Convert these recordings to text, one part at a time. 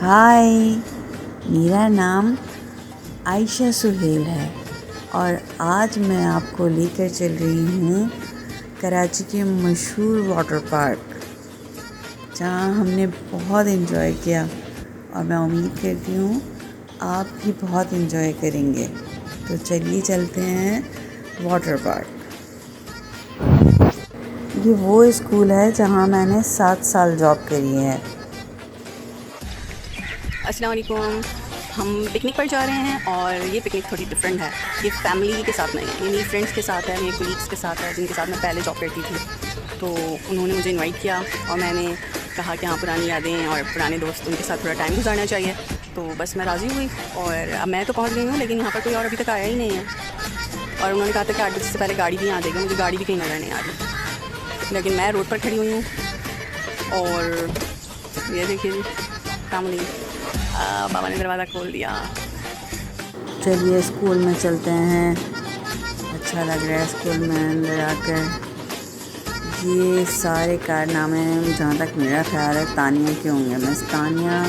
हाय, मेरा नाम आयशा सुहेल है और आज मैं आपको लेकर चल रही हूँ कराची के मशहूर वाटर पार्क, जहाँ हमने बहुत इन्जॉय किया और मैं उम्मीद करती हूँ आप भी बहुत इन्जॉय करेंगे। तो चलिए चलते हैं वाटर पार्क। ये वो स्कूल है जहाँ मैंने 7 साल जॉब करी है। अस्सलाम वालेकुम। हम पिकनिक पर जा रहे हैं और ये पिकनिक थोड़ी डिफरेंट है। ये फैमिली के साथ नहीं है, ये मेरी फ्रेंड्स के साथ है, मेरे कोलीग्स के साथ है जिनके साथ मैं पहले जॉब करती थी। तो उन्होंने मुझे इनवाइट किया और मैंने कहा कि हाँ, पुरानी यादें और पुराने दोस्त, उनके साथ थोड़ा टाइम गुजारना चाहिए। तो बस मैं राज़ी हुई और अब मैं तो पहुँच गई हूँ, लेकिन यहाँ पर कोई और अभी तक आया ही नहीं है। और उन्होंने कहा था कि 8 बजे से पहले गाड़ी भी यहाँ देगा। मुझे गाड़ी भी कहीं नज़र नहीं आ रही, लेकिन मैं रोड पर खड़ी हुई हूँ और ये देखिए जी, काम नहीं, बाबा ने दरवाज़ा खोल दिया। चलिए स्कूल में चलते हैं, अच्छा लग रहा है स्कूल में अंदर आकर। ये सारे कारनामे जहाँ तक मेरा ख्याल है तानिया के होंगे। मिस तानिया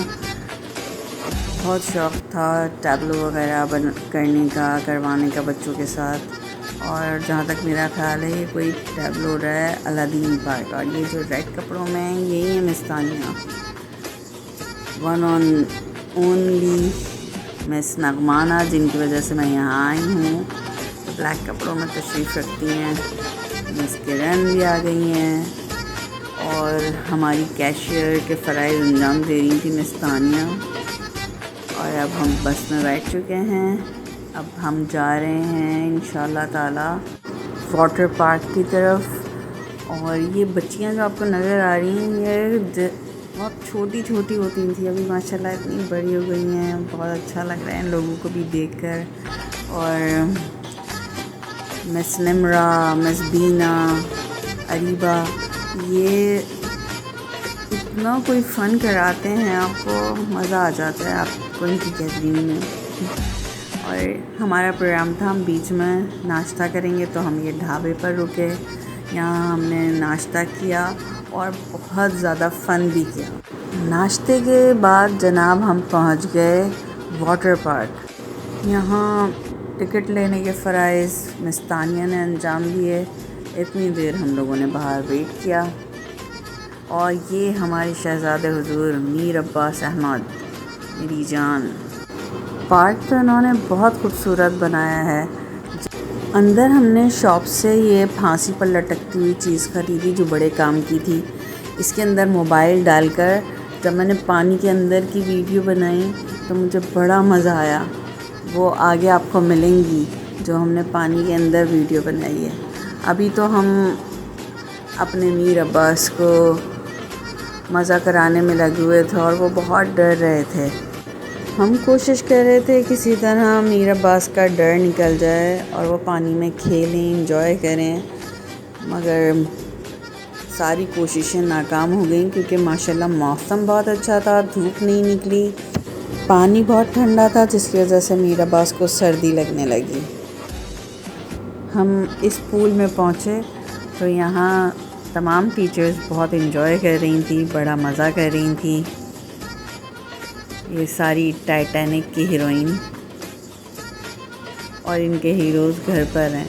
बहुत शौक़ था टैबलो वगैरह करवाने का बच्चों के साथ। और जहाँ तक मेरा ख्याल है ये कोई टैबलो रहा है अलादीन पार्क, और ये जो रेड कपड़ों में है यही है miss Tania, one on only miss Nagmana, जिनकी वजह से मैं यहाँ आई हूँ। तो ब्लैक कपड़ों में तशरीफ़ रखती हैं। मिस किरण भी आ गई हैं और हमारी कैशियर के फ़राइज़ अंजाम दे रही थी मिस तानिया। और अब हम बस में बैठ चुके हैं, अब हम जा रहे हैं इंशाल्लाह ताला वाटर पार्क की तरफ। और ये बच्चियाँ जो आपको नज़र आ रही हैं ये बहुत छोटी छोटी होती थी, अभी माशाल्लाह इतनी बड़ी हो गई हैं। बहुत अच्छा लग रहा है इन लोगों को भी देखकर। और मिस निमरा, मिस बीना, अरीबा, ये इतना कोई फ़न कराते हैं, आपको मज़ा आ जाता है आपको इनकी गैदरिंग में। और हमारा प्रोग्राम था हम बीच में नाश्ता करेंगे, तो हम ये ढाबे पर रुके, यहाँ हमने नाश्ता किया और बहुत ज़्यादा फ़न भी किया। नाश्ते के बाद जनाब हम पहुँच गए वाटर पार्क। यहाँ टिकट लेने के फ़राइज़ मिस तानिया ने अंजाम दिए। इतनी देर हम लोगों ने बाहर वेट किया और ये हमारे शहज़ादे हुज़ूर मीर अब्बास अहमद, मेरी जान। पार्क तो इन्होंने बहुत खूबसूरत बनाया है। अंदर हमने शॉप से ये फांसी पर लटकती हुई चीज़ ख़रीदी जो बड़े काम की थी। इसके अंदर मोबाइल डालकर जब मैंने पानी के अंदर की वीडियो बनाई तो मुझे बड़ा मज़ा आया। वो आगे आपको मिलेंगी जो हमने पानी के अंदर वीडियो बनाई है। अभी तो हम अपने मीर अब्बास को मज़ा कराने में लगे हुए थे और वो बहुत डर रहे थे। हम कोशिश कर रहे थे किसी तरह मीर अब्बास का डर निकल जाए और वो पानी में खेलें, इंजॉय करें, मगर सारी कोशिशें नाकाम हो गई क्योंकि माशाल्लाह मौसम बहुत अच्छा था, धूप नहीं निकली, पानी बहुत ठंडा था, जिसकी वजह से मीर अब्बास को सर्दी लगने लगी। हम इस पूल में पहुँचे तो यहाँ तमाम टीचर्स बहुत इन्जॉय कर रही थी, बड़ा मज़ा कर रही थी। ये सारी टाइटैनिक की हीरोइन और इनके हीरोज़ घर पर हैं।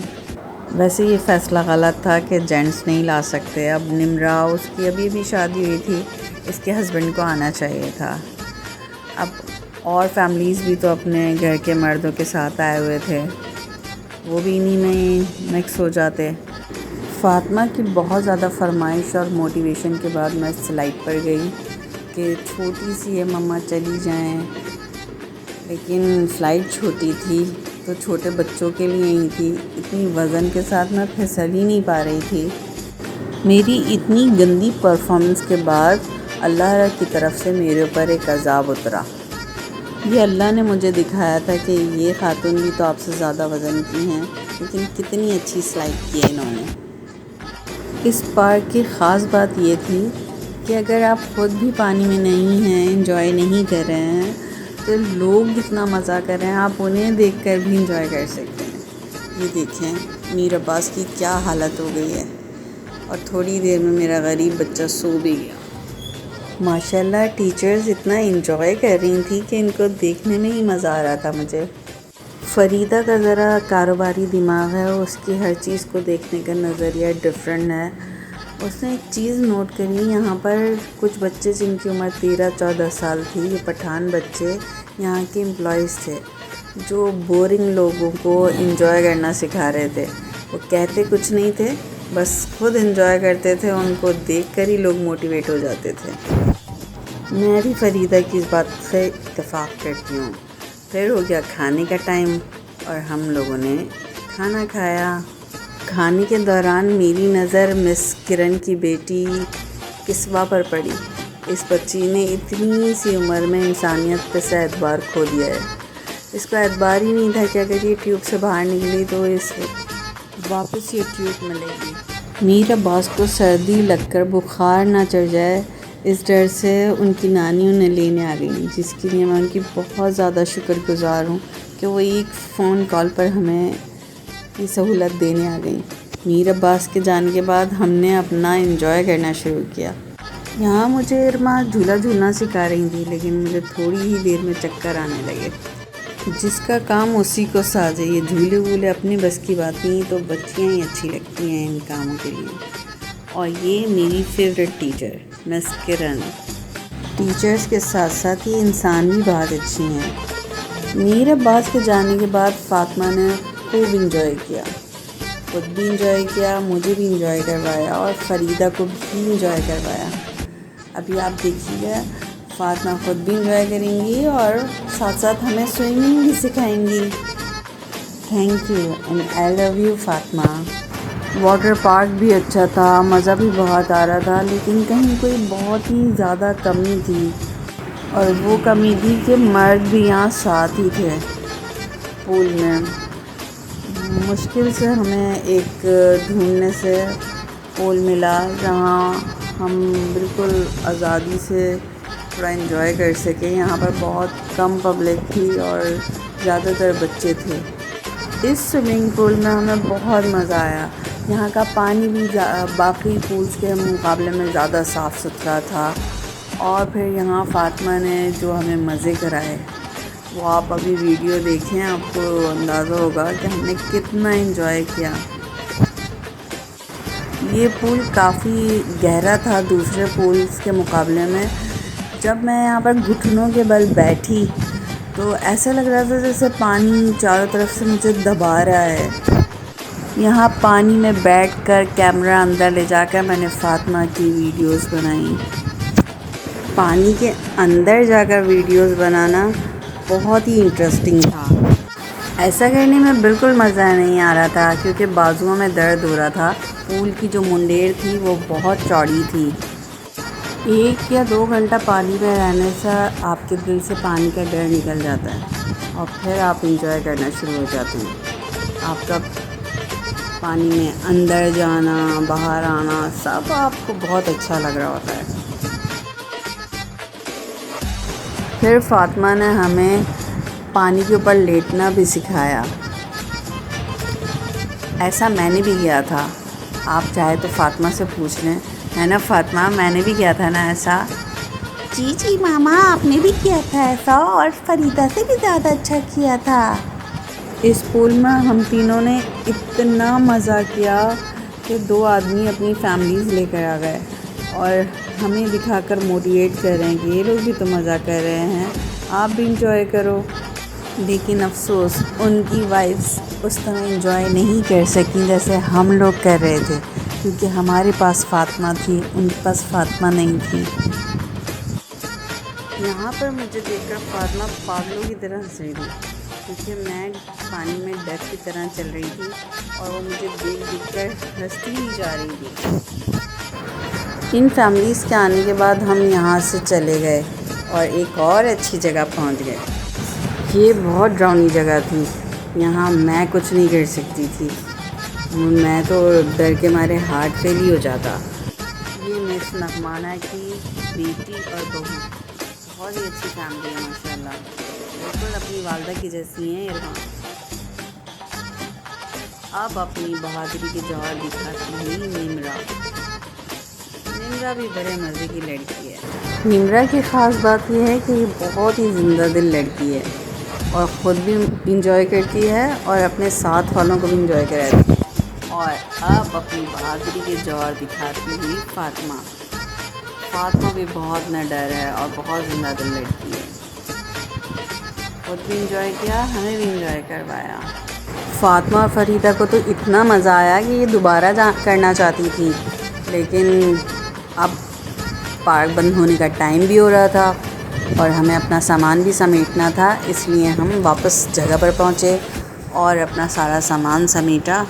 वैसे ये फ़ैसला गलत था कि जेंट्स नहीं ला सकते। अब निमरा, उसकी अभी भी शादी हुई थी, इसके हस्बैंड को आना चाहिए था। अब और फैमिलीज़ भी तो अपने घर के मर्दों के साथ आए हुए थे, वो भी इन्हीं में मिक्स हो जाते। फ़ातिमा की बहुत ज़्यादा फरमाइश और मोटिवेशन के बाद मैं स्लाइड पर गई कि छोटी सी है मम्मा, चली जाएं। लेकिन स्लाइड छोटी थी तो छोटे बच्चों के लिए ही थी, इतनी वज़न के साथ मैं फिसल ही नहीं पा रही थी। मेरी इतनी गंदी परफॉर्मेंस के बाद अल्लाह की तरफ से मेरे ऊपर एक अज़ाब उतरा। ये अल्लाह ने मुझे दिखाया था कि ये खातून भी तो आपसे ज़्यादा वज़न की हैं, लेकिन कितनी अच्छी स्लाइड की है इन्होंने। इस पार्क की ख़ास बात ये थी कि अगर आप ख़ुद भी पानी में नहीं हैं, एंजॉय नहीं कर रहे हैं, तो लोग कितना मज़ा कर रहे हैं आप उन्हें देखकर भी एंजॉय कर सकते हैं। ये देखें मीर अब्बास की क्या हालत हो गई है और थोड़ी देर में मेरा गरीब बच्चा सो भी गया। माशाल्लाह टीचर्स इतना एंजॉय कर रही थी कि इनको देखने में ही मज़ा आ रहा था मुझे। फ़रीदा का ज़रा कारोबारी दिमाग है, उसकी हर चीज़ को देखने का नज़रिया डिफरेंट है। उसने एक चीज़ नोट करी, यहाँ पर कुछ बच्चे जिनकी उम्र 13-14 साल थी, ये पठान बच्चे यहाँ के एम्प्लॉयज़ थे जो बोरिंग लोगों को एंजॉय करना सिखा रहे थे। वो कहते कुछ नहीं थे, बस खुद एंजॉय करते थे, उनको देखकर ही लोग मोटिवेट हो जाते थे। मैं भी फ़रीदा की इस बात से इत्तेफाक करती हूँ। फिर हो गया खाने का टाइम और हम लोगों ने खाना खाया। खाने के दौरान मेरी नज़र मिस किरण की बेटी किस्वा पर पड़ी। इस बच्ची ने इतनी सी उम्र में इंसानियत पे से एतबार खो दिया है। इसको एतबार ही नहीं था कि अगर ये ट्यूब से बाहर निकली तो इस वापस ये ट्यूब मिलेगी। मीर अब्बास को सर्दी लगकर बुखार ना चढ़ जाए, इस डर से उनकी नानी उन्हें लेने आ गई, जिसके लिए मैं उनकी बहुत ज़्यादा शुक्रगुज़ार हूँ कि वो एक फ़ोन कॉल पर हमें ये सहूलत देने आ गई। मीर अब्बास के जाने के बाद हमने अपना एंजॉय करना शुरू किया। यहाँ मुझे इरमा झूला झूलना सिखा रही थी, लेकिन मुझे थोड़ी ही देर में चक्कर आने लगे। जिसका काम उसी को साजे, ये झूले वूले अपनी बस की बात नहीं, तो बच्चियाँ ही अच्छी लगती हैं इन कामों के लिए। और ये मेरी फेवरेट टीचर मिस किरण। टीचर्स के साथ साथ ये इंसान भी बहुत अच्छी हैं। मीर अब्बास के जाने के बाद फ़ातिमा ने खूब इंजॉय किया, खुद भी इंजॉय किया, मुझे भी इंजॉय करवाया और फ़रीदा को भी इंजॉय करवाया। अभी आप देखिएगा, फ़ातिमा खुद भी इंजॉय करेंगी और साथ साथ हमें स्विमिंग भी सिखाएंगी। Thank you and I love you Fatima. Water park भी अच्छा था, मज़ा भी बहुत आ रहा था, लेकिन कहीं कोई बहुत ही ज़्यादा कमी थी, और वो कमी थी कि मर्द भी यहाँ साथ ही थे पूल में। मुश्किल से हमें एक ढूंढने से पूल मिला जहाँ हम बिल्कुल आज़ादी से थोड़ा एंजॉय कर सकें। यहाँ पर बहुत कम पब्लिक थी और ज़्यादातर बच्चे थे। इस स्विमिंग पूल में हमें बहुत मज़ा आया। यहाँ का पानी भी बाकी पूल्स के मुकाबले में ज़्यादा साफ़ सुथरा था। और फिर यहाँ फ़ातिमा ने जो हमें मज़े कराए, वो आप अभी वीडियो देखें, आपको अंदाज़ा होगा कि हमने कितना एंजॉय किया। ये पूल काफ़ी गहरा था दूसरे पूल्स के मुकाबले में। जब मैं यहाँ पर घुटनों के बल बैठी तो ऐसा लग रहा था जैसे पानी चारों तरफ से मुझे दबा रहा है। यहाँ पानी में बैठकर कैमरा अंदर ले जाकर मैंने फ़ातिमा की वीडियोस बनाई। पानी के अंदर जाकर वीडियोस बनाना बहुत ही इंटरेस्टिंग था। ऐसा करने में बिल्कुल मज़ा नहीं आ रहा था क्योंकि बाजुओं में दर्द हो रहा था। पूल की जो मुंडेर थी वो बहुत चौड़ी थी। 1 या 2 घंटा पानी में रहने से आपके दिल से पानी का डर निकल जाता है और फिर आप इंजॉय करना शुरू हो जाते हैं। आपका पानी में अंदर जाना, बाहर आना, सब आपको बहुत अच्छा लग रहा होता है। फिर फ़ातिमा ने हमें पानी के ऊपर लेटना भी सिखाया। ऐसा मैंने भी किया था, आप चाहे तो फ़ातिमा से पूछ लें, है ना फ़ातिमा? मैंने भी किया था ना ऐसा। जी मामा, आपने भी किया था ऐसा, और फ़रीदा से भी ज़्यादा अच्छा किया था। इस पूल में हम तीनों ने इतना मज़ा किया कि 2 आदमी अपनी फैमिलीज़ लेकर आ गए और हमें दिखाकर मोटिवेट कर रहे हैं कि ये लोग भी तो मज़ा कर रहे हैं, आप भी इंजॉय करो। लेकिन अफसोस उनकी वाइफ्स उस तरह इंजॉय नहीं कर सकी जैसे हम लोग कर रहे थे, क्योंकि हमारे पास फ़ातिमा थी, उनके पास फ़ातिमा नहीं थी। यहाँ पर मुझे देखकर फ़ातिमा पागलों की तरह हंस रही थी, क्योंकि मैं पानी में डक की तरह चल रही थी और वो मुझे देख कर हंसती ही जा रही थी। इन फैमिलीज़ के आने के बाद हम यहाँ से चले गए और एक और अच्छी जगह पहुँच गए। ये बहुत डरावनी जगह थी, यहाँ मैं कुछ नहीं कर सकती थी, मैं तो डर के मारे हार्ट फेल ही हो जाता। ये मिस नगमाना की बेटी और बहू, बहुत ही अच्छी फैमिली है माशाल्लाह, बिल्कुल अपनी वालदा की जैसी हैं इरफान। अब अपनी बहादुरी के जौहर दिखाती हुई निमरा निम्रा भी बड़े मज़े की लड़की है। निम्रा की ख़ास बात यह है कि ये बहुत ही ज़िंदा दिल लड़की है और ख़ुद भी इंजॉय करती है और अपने साथ वालों को भी इंजॉय कराती है। और अब अपनी बहादुरी के जौहर दिखाती हुई फ़ातिमा। फ़ातिमा भी बहुत निडर है और बहुत ज़िंदा दिल लड़की है। खुद भी इंजॉय किया, हमें भी इंजॉय करवाया। फ़ातिमा और फ़रीदा को तो इतना मज़ा आया कि ये दोबारा करना चाहती थी, लेकिन अब पार्क बंद होने का टाइम भी हो रहा था और हमें अपना सामान भी समेटना था, इसलिए हम वापस जगह पर पहुँचे और अपना सारा सामान समेटा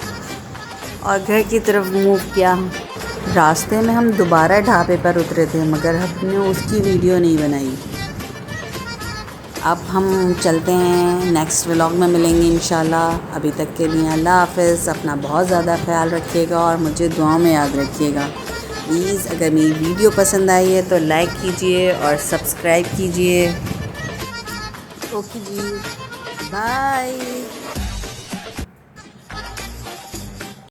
और घर की तरफ मूव किया। रास्ते में हम दोबारा ढाबे पर उतरे थे, मगर हमने उसकी वीडियो नहीं बनाई। अब हम चलते हैं, नेक्स्ट व्लॉग में मिलेंगे इंशाल्लाह। अभी तक के लिए अल्लाह हाफ़िज़। अपना बहुत ज़्यादा ख्याल रखिएगा और मुझे दुआओं में याद रखिएगा प्लीज़। अगर मेरी वीडियो पसंद आई है तो लाइक कीजिए और सब्सक्राइब कीजिए। ओके जी, बाय।